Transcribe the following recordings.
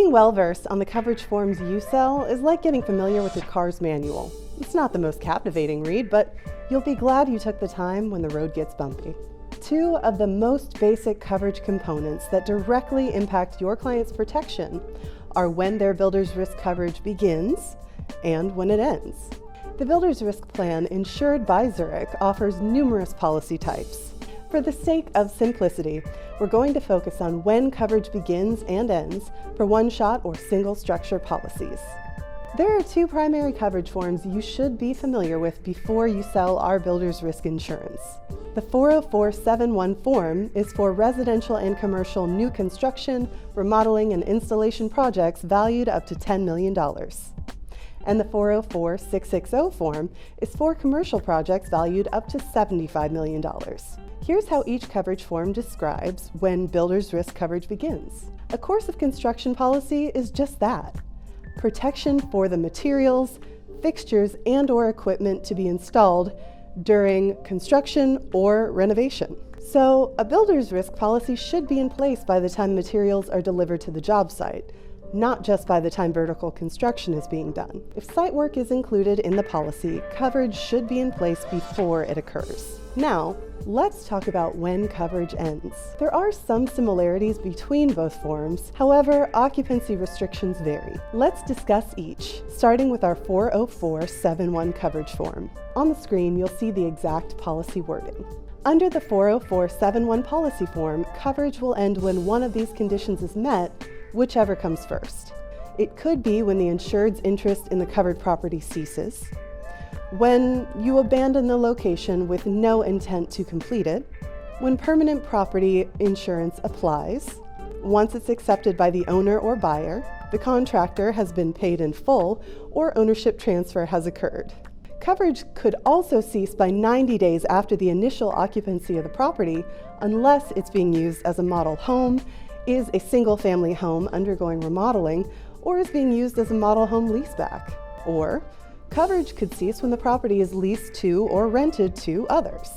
Getting well-versed on the coverage forms you sell is like getting familiar with your car's manual. It's not the most captivating read, but you'll be glad you took the time when the road gets bumpy. Two of the most basic coverage components that directly impact your client's protection are when their builder's risk coverage begins and when it ends. The Builder's Risk Plan insured by Zurich offers numerous policy types. For the sake of simplicity, we're going to focus on when coverage begins and ends for one-shot or single structure policies. There are two primary coverage forms you should be familiar with before you sell our Builder's Risk insurance. The 40471 form is for residential and commercial new construction, remodeling, and installation projects valued up to $10 million. And the 404-660 form is for commercial projects valued up to $75 million. Here's how each coverage form describes when builder's risk coverage begins. A course of construction policy is just that: protection for the materials, fixtures, and/or equipment to be installed during construction or renovation. So a builder's risk policy should be in place by the time materials are delivered to the job site, not just by the time vertical construction is being done. If site work is included in the policy, coverage should be in place before it occurs. Now, let's talk about when coverage ends. There are some similarities between both forms. However, occupancy restrictions vary. Let's discuss each, starting with our 40471 coverage form. On the screen, you'll see the exact policy wording. Under the 40471 policy form, coverage will end when one of these conditions is met, whichever comes first. It could be when the insured's interest in the covered property ceases, when you abandon the location with no intent to complete it, when permanent property insurance applies, once it's accepted by the owner or buyer, the contractor has been paid in full, or ownership transfer has occurred. Coverage could also cease by 90 days after the initial occupancy of the property, unless it's being used as a model home, is a single-family home undergoing remodeling, or is being used as a model home leaseback. Or coverage could cease when the property is leased to or rented to others.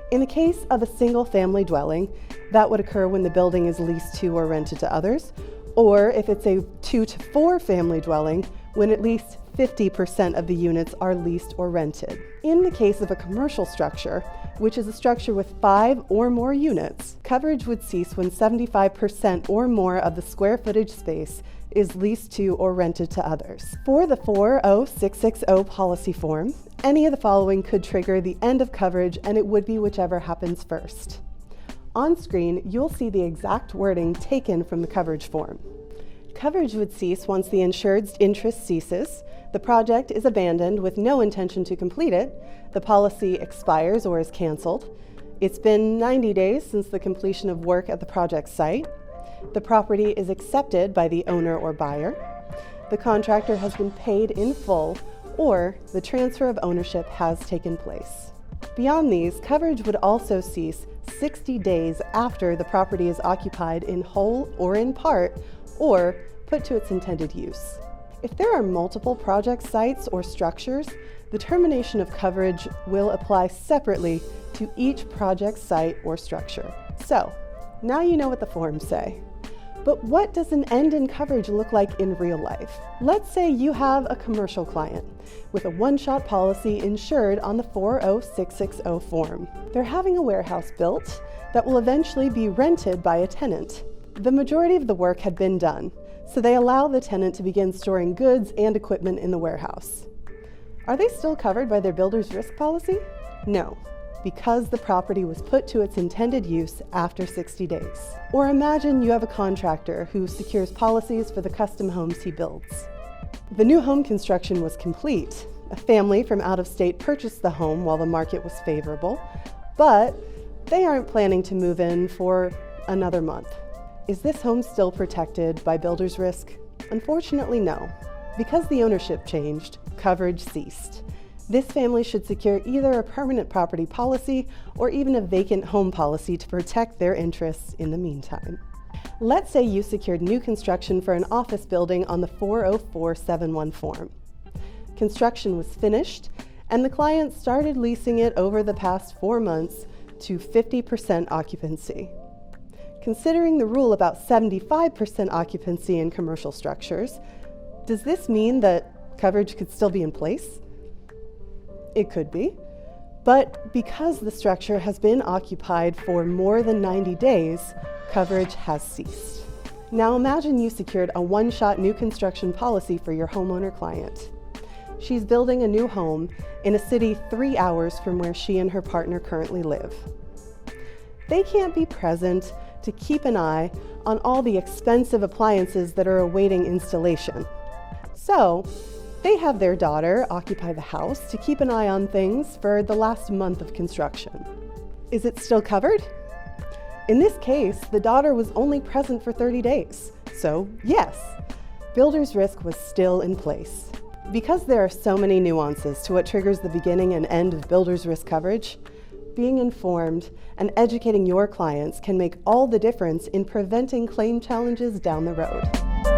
In the case of a single-family dwelling, that would occur when the building is leased to or rented to others, or if it's a 2 to 4 family dwelling, when at least 50% of the units are leased or rented. In the case of a commercial structure, which is a structure with 5 or more units, coverage would cease when 75% or more of the square footage space is leased to or rented to others. For the 40660 policy form, any of the following could trigger the end of coverage, and it would be whichever happens first. On screen, you'll see the exact wording taken from the coverage form. Coverage would cease once the insured's interest ceases, the project is abandoned with no intention to complete it, the policy expires or is canceled, it's been 90 days since the completion of work at the project site, the property is accepted by the owner or buyer, the contractor has been paid in full, or the transfer of ownership has taken place. Beyond these, coverage would also cease 60 days after the property is occupied in whole or in part, or put to its intended use. If there are multiple project sites or structures, the termination of coverage will apply separately to each project site or structure. So, now you know what the forms say. But what does an end in coverage look like in real life? Let's say you have a commercial client with a one-shot policy insured on the 40660 form. They're having a warehouse built that will eventually be rented by a tenant. The majority of the work had been done, so they allow the tenant to begin storing goods and equipment in the warehouse. Are they still covered by their builder's risk policy? No, because the property was put to its intended use after 60 days. Or imagine you have a contractor who secures policies for the custom homes he builds. The new home construction was complete. A family from out of state purchased the home while the market was favorable, but they aren't planning to move in for another month. Is this home still protected by builder's risk? Unfortunately, no. Because the ownership changed, coverage ceased. This family should secure either a permanent property policy or even a vacant home policy to protect their interests in the meantime. Let's say you secured new construction for an office building on the 40471 form. Construction was finished, and the client started leasing it over the past 4 months to 50% occupancy. Considering the rule about 75% occupancy in commercial structures, does this mean that coverage could still be in place? It could be, but because the structure has been occupied for more than 90 days, coverage has ceased. Now imagine you secured a one-shot new construction policy for your homeowner client. She's building a new home in a city 3 hours from where she and her partner currently live. They can't be present to keep an eye on all the expensive appliances that are awaiting installation. So, they have their daughter occupy the house to keep an eye on things for the last month of construction. Is it still covered? In this case, the daughter was only present for 30 days. So, yes, builder's risk was still in place. Because there are so many nuances to what triggers the beginning and end of builder's risk coverage, being informed and educating your clients can make all the difference in preventing claim challenges down the road.